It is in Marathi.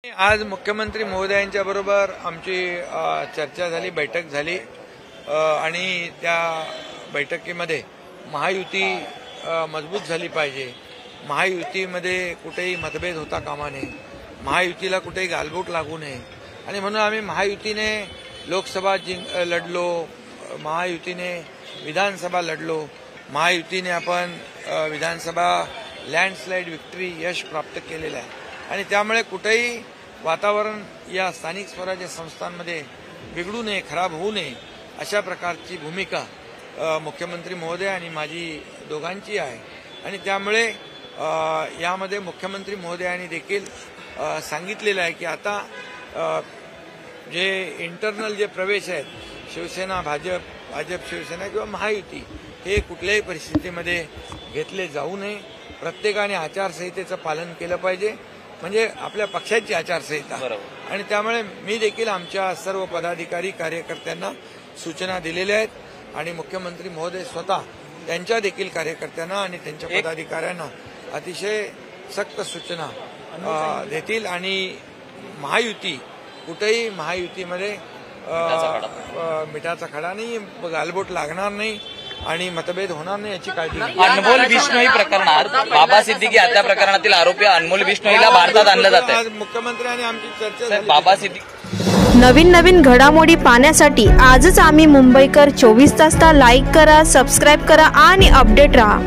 आज मुख्यमंत्री महोदयांच्या बरोबर आमची चर्चा झाली, बैठक झाली आणि त्या बैठकीमध्ये महायुती मजबूत झाली पाहिजे। महायुतीमध्ये कुठेही मतभेद होता कामा नये, महायुतीला कुठेही गालबोट लागू नये आणि म्हणून आम्ही महायुतीने लोकसभा लढलो, महायुतीने विधानसभा लढलो, महायुतीने आपण विधानसभा लँडस्लाइड विक्ट्री यश प्राप्त केलेलं आहे आणि त्यामुळे कुठेही वातावरण या स्थानिक स्वराज्य संस्थांमध्ये बिघडू नये, खराब होऊ नये अशा प्रकारची भूमिका मुख्यमंत्री महोदय आणि माझी दोघांची आहे आणि त्यामुळे यामध्ये मुख्यमंत्री महोदयांनी देखील सांगितलेलं आहे की आता जे इंटरनल जे प्रवेश आहेत, शिवसेना भाजप शिवसेना किंवा महायुती, हे कुठल्याही परिस्थितीमध्ये घेतले जाऊ नये। प्रत्येकाने आचारसंहितेचं पालन केलं पाहिजे, म्हणजे आपल्या पक्षाची आचारसंहिता, आणि त्यामुळे मी देखील आमच्या सर्व पदाधिकारी कार्यकर्त्यांना सूचना दिलेल्या आहेत आणि मुख्यमंत्री महोदय स्वतः त्यांच्या देखील कार्यकर्त्यांना आणि त्यांच्या पदाधिकाऱ्यांना अतिशय सक्त सूचना देतील आणि महायुती कुठेही महायुतीमध्ये मिठाचा खडा नाही, गालबोट लागणार नाही आणि मतभेद होणार नाही याची काळजी घ्या। अनमोल बिश्नोई प्रकरणात बाबा सिद्दीकी हत्या प्रकरणातील आरोपी अनमोल बिश्नोईला भारतात आणलं जात आहे। मुख्यमंत्री आणि आमची चर्चा झाली। बाबा सिद्दीकी नवीन घडामोडी पाहण्यासाठी आजच आम्ही मुंबईकर 24 तासला लाईक करा, सबस्क्राईब करा आणि अपडेट रहा।